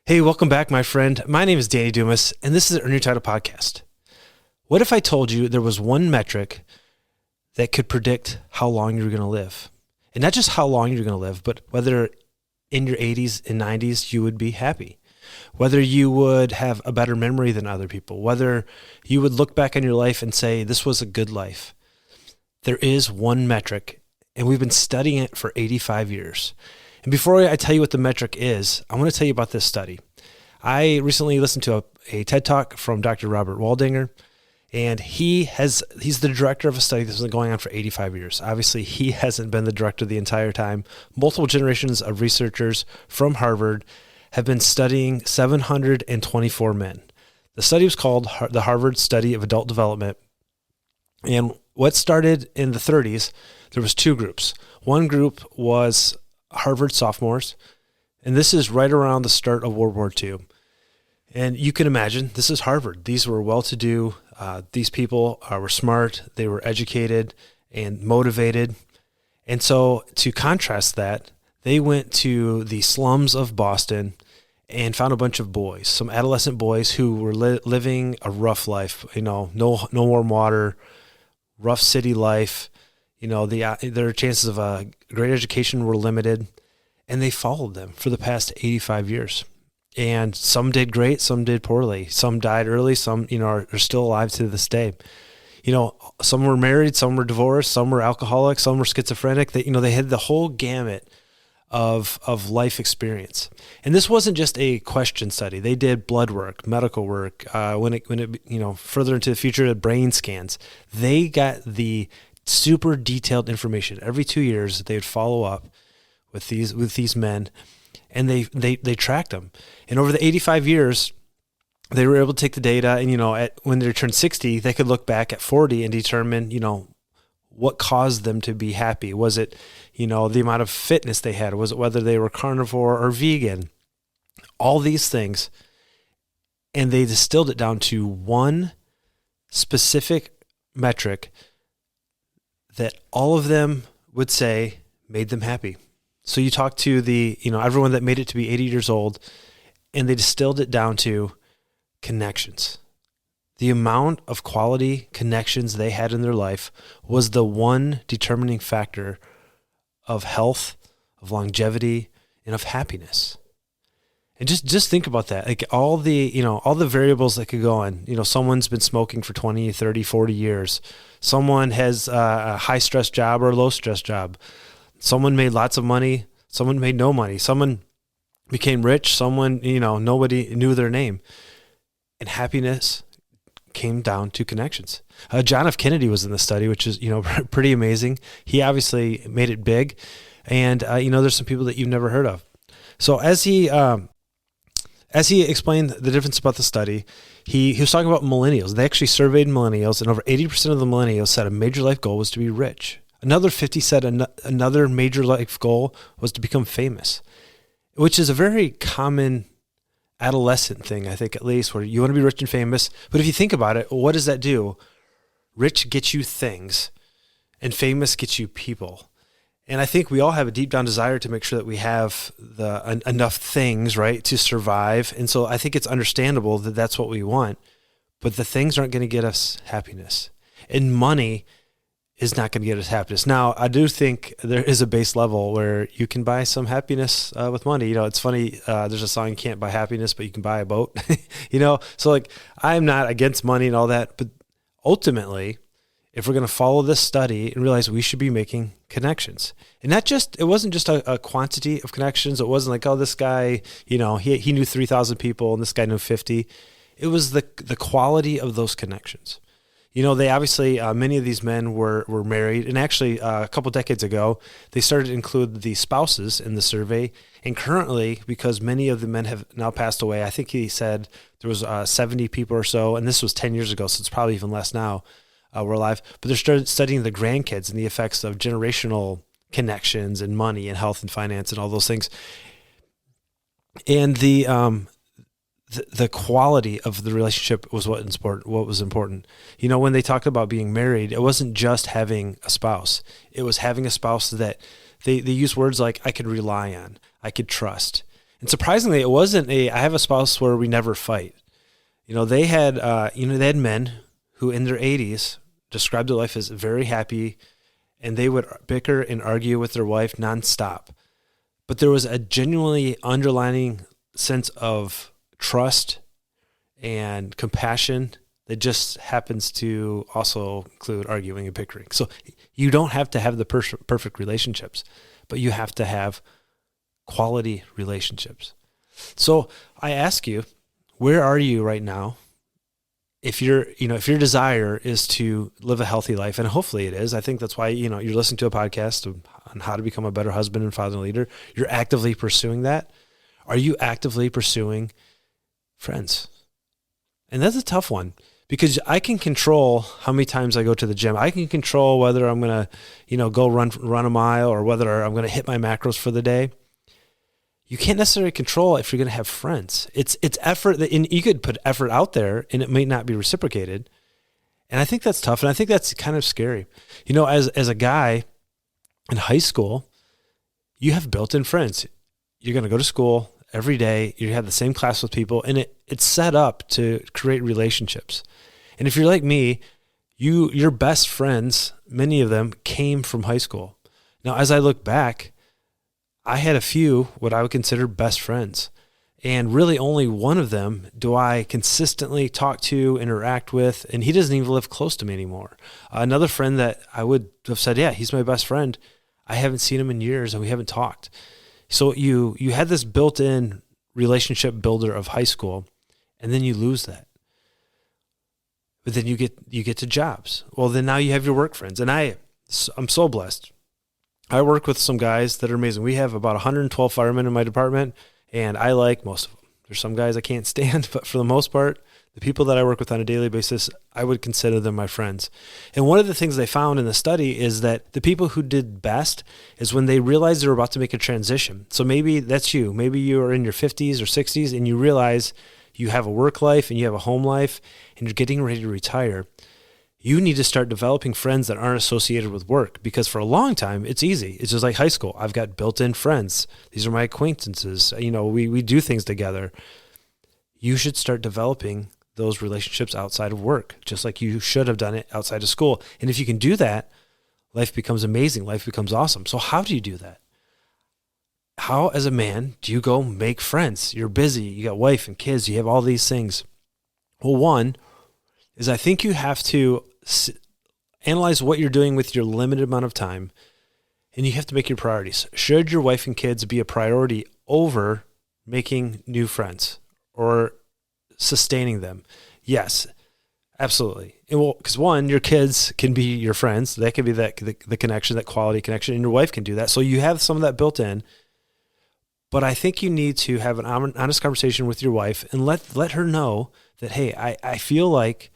Hey, welcome back, my friend. My name is Danny Dumas, and this is Earn Your Title Podcast. What if I told you there was one metric that could predict how long you're going to live? And not just how long you're going to live, but whether in your 80s and 90s you would be happy, whether you would have a better memory than other people, whether you would look back on your life and say, this was a good life. There is one metric, and we've been studying it for 85 years. And before I tell you what the metric is, I want to tell you about this study. I recently listened to a TED Talk from Dr. Robert Waldinger, and he's the director of a study that's been going on for 85 years. Obviously, he hasn't been the director the entire time. Multiple generations of researchers from Harvard have been studying 724 men. The study was called the Harvard Study of Adult Development. And what started in the 30s, there was two groups. One group was Harvard sophomores, and this is right around the start of World War II. And you can imagine, this is Harvard. These were well-to-do. These people were smart. They were educated and motivated. And so to contrast that, they went to the slums of Boston and found a bunch of boys, some adolescent boys who were living a rough life, no warm water, rough city life. Their chances of a great education were limited, and they followed them for the past 85 years. And some did great, some did poorly. Some died early, some, are still alive to this day. Some were married, some were divorced, some were alcoholics, some were schizophrenic. They had the whole gamut of life experience. And this wasn't just a question study. They did blood work, medical work. When it further into the future, brain scans. They got the super detailed information. Every 2 years, they would follow up with these men, and they tracked them. And over the 85 years, they were able to take the data, and when they turned 60, they could look back at 40 and determine, what caused them to be happy. Was it, the amount of fitness they had? Was it whether they were carnivore or vegan? All these things, and they distilled it down to one specific metric that all of them would say made them happy. So you talk to everyone that made it to be 80 years old, and they distilled it down to connections. The amount of quality connections they had in their life was the one determining factor of health, of longevity, and of happiness. And just think about that. Like all the variables that could go on. Someone's been smoking for 20, 30, 40 years. Someone has a high stress job or a low stress job. Someone made lots of money. Someone made no money. Someone became rich. Someone, nobody knew their name. And happiness came down to connections. John F. Kennedy was in the study, which is, pretty amazing. He obviously made it big. And, there's some people that you've never heard of. So as he explained the difference about the study, he was talking about millennials. They actually surveyed millennials, and over 80% of the millennials said a major life goal was to be rich. Another 50 said another major life goal was to become famous, which is a very common adolescent thing, I think, at least, where you want to be rich and famous. But if you think about it, what does that do? Rich gets you things, and famous gets you people. And I think we all have a deep down desire to make sure that we have enough things, right, to survive. And so I think it's understandable that that's what we want. But the things aren't going to get us happiness. And money is not going to get us happiness. Now, I do think there is a base level where you can buy some happiness with money. It's funny. There's a song, you can't buy happiness, but you can buy a boat. So I'm not against money and all that. But ultimately, if we're going to follow this study and realize we should be making connections, and it wasn't just a quantity of connections. It wasn't like, oh, this guy, he knew 3,000 people and this guy knew 50. It was the quality of those connections. They obviously, many of these men were married, and actually a couple decades ago, they started to include the spouses in the survey. And currently, because many of the men have now passed away, I think he said there was 70 people or so, and this was 10 years ago, so it's probably even less now. We're alive, but they're started studying the grandkids and the effects of generational connections and money and health and finance and all those things. And the quality of the relationship was what was important. When they talked about being married, it wasn't just having a spouse. It was having a spouse that they use words like I could rely on, I could trust. And surprisingly, it wasn't I have a spouse where we never fight. They had, they had men who in their 80s described their life as very happy, and they would bicker and argue with their wife nonstop. But there was a genuinely underlining sense of trust and compassion that just happens to also include arguing and bickering. So you don't have to have the perfect relationships, but you have to have quality relationships. So I ask you, where are you right now? If your desire is to live a healthy life, and hopefully it is, I think that's why, you're listening to a podcast on how to become a better husband and father and leader. You're actively pursuing that. Are you actively pursuing friends? And that's a tough one, because I can control how many times I go to the gym. I can control whether I'm going to, go run a mile, or whether I'm going to hit my macros for the day. You can't necessarily control if you're going to have friends. It's effort and you could put effort out there and it may not be reciprocated. And I think that's tough. And I think that's kind of scary. As a guy in high school, you have built-in friends. You're going to go to school every day. You have the same class with people, and it's set up to create relationships. And if you're like me, your best friends, many of them came from high school. Now, as I look back, I had a few what I would consider best friends, and really only one of them do I consistently talk to, interact with, and he doesn't even live close to me anymore. Another friend that I would have said, yeah, he's my best friend, I haven't seen him in years and we haven't talked. So you had this built-in relationship builder of high school, and then you lose that. But then you get to jobs. Well, then now you have your work friends, and I'm so blessed. I work with some guys that are amazing. We have about 112 firemen in my department, and I like most of them. There's some guys I can't stand, but for the most part, the people that I work with on a daily basis, I would consider them my friends. And one of the things they found in the study is that the people who did best is when they realized they were about to make a transition. So maybe that's you. Maybe you are in your 50s or 60s, and you realize you have a work life and you have a home life, and you're getting ready to retire. You need to start developing friends that aren't associated with work, because for a long time, it's easy. It's just like high school. I've got built-in friends. These are my acquaintances. We do things together. You should start developing those relationships outside of work, just like you should have done it outside of school. And if you can do that, life becomes amazing. Life becomes awesome. So how do you do that? How, as a man, do you go make friends? You're busy. You got wife and kids. You have all these things. Well, one is I think you have to analyze what you're doing with your limited amount of time, and you have to make your priorities. Should your wife and kids be a priority over making new friends or sustaining them? Yes, absolutely. And well, because one, your kids can be your friends. That can be the connection, that quality connection, and your wife can do that. So you have some of that built in. But I think you need to have an honest conversation with your wife and let her know that, hey, I feel like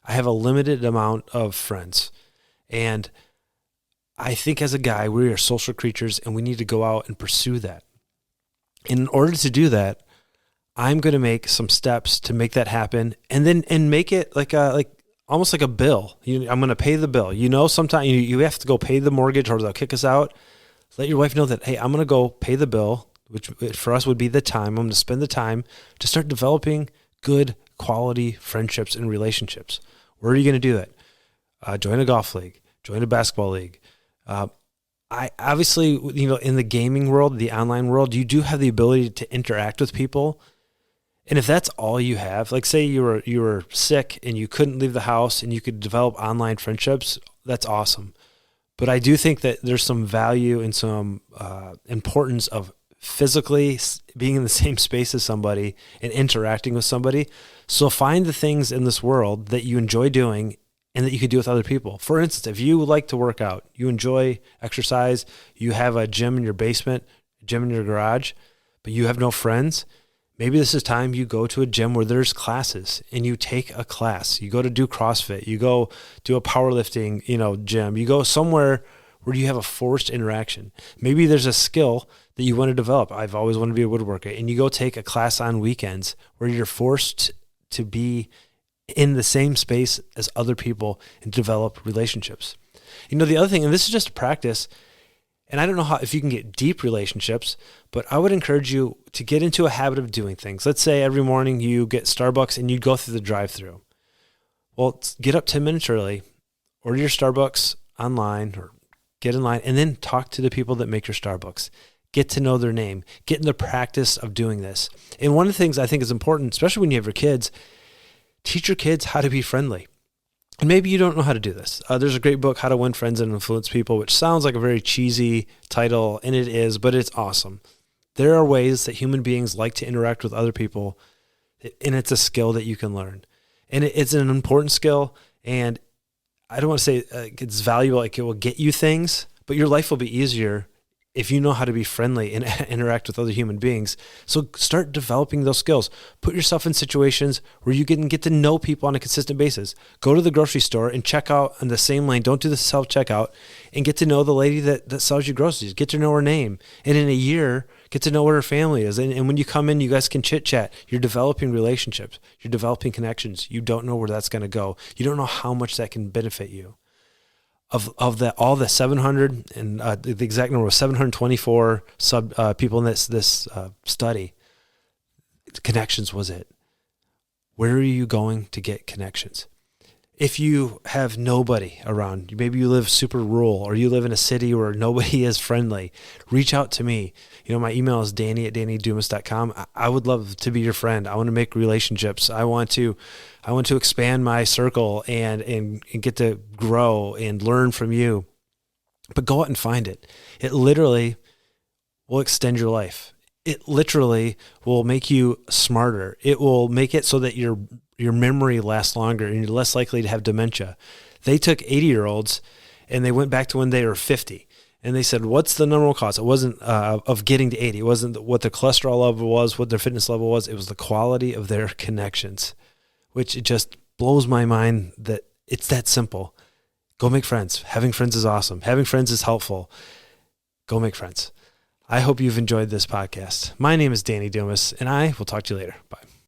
I have a limited amount of friends. And I think as a guy, we are social creatures and we need to go out and pursue that. And in order to do that, I'm going to make some steps to make that happen, and make it like almost like a bill. I'm going to pay the bill. Sometimes you have to go pay the mortgage or they'll kick us out. Let your wife know that, hey, I'm going to go pay the bill, which for us would be the time. I'm going to spend the time to start developing good quality friendships and relationships. Where are you going to do that? Join a golf league, join a basketball league. I obviously, in the gaming world, the online world, you do have the ability to interact with people. And if that's all you have, like say you were sick and you couldn't leave the house and you could develop online friendships, that's awesome. But I do think that there's some value and some importance of physically being in the same space as somebody and interacting with somebody. So find the things in this world that you enjoy doing and that you can do with other people. For instance, if you like to work out, you enjoy exercise, you have a gym in your basement, a gym in your garage, but you have no friends, maybe this is time you go to a gym where there's classes and you take a class. You go to do CrossFit, you go do a powerlifting, gym, you go somewhere where you have a forced interaction. Maybe there's a skill that you want to develop. I've always wanted to be a woodworker, and you go take a class on weekends where you're forced to be in the same space as other people and develop relationships. The other thing, and this is just a practice, And I don't know if you can get deep relationships, but I would encourage you to get into a habit of doing things. Let's say every morning you get Starbucks and you go through the drive-thru. Well, get up 10 minutes early, order your Starbucks online or get in line, and then talk to the people that make your Starbucks. Get to know their name. Get in the practice of doing this. And one of the things I think is important, especially when you have your kids, teach your kids how to be friendly. And maybe you don't know how to do this. There's a great book, How to Win Friends and Influence People, which sounds like a very cheesy title, and it is, but it's awesome. There are ways that human beings like to interact with other people, and it's a skill that you can learn. And it's an important skill, and I don't want to say it's valuable, like it will get you things, but your life will be easier if you know how to be friendly and interact with other human beings. So start developing those skills. Put yourself in situations where you can get to know people on a consistent basis. Go to the grocery store and check out on the same lane. Don't do the self-checkout, and get to know the lady that sells you groceries. Get to know her name. And in a year, get to know what her family is. And when you come in, you guys can chit-chat. You're developing relationships. You're developing connections. You don't know where that's going to go. You don't know how much that can benefit you. Of all the 700 and the exact number was 724 people in this study. Connections was it. Where are you going to get connections? If you have nobody around, maybe you live super rural or you live in a city where nobody is friendly, reach out to me. My email is danny@dannydumas.com. I would love to be your friend. I want to make relationships. I want to expand my circle and get to grow and learn from you. But go out and find it. It literally will extend your life. It literally will make you smarter. It will make it so that your memory lasts longer and you're less likely to have dementia. They took 80-year-olds and they went back to when they were 50. And they said, what's the number one cause? It wasn't of getting to 80. It wasn't what their cholesterol level was, what their fitness level was. It was the quality of their connections, which it just blows my mind that it's that simple. Go make friends. Having friends is awesome. Having friends is helpful. Go make friends. I hope you've enjoyed this podcast. My name is Danny Dumas, and I will talk to you later. Bye.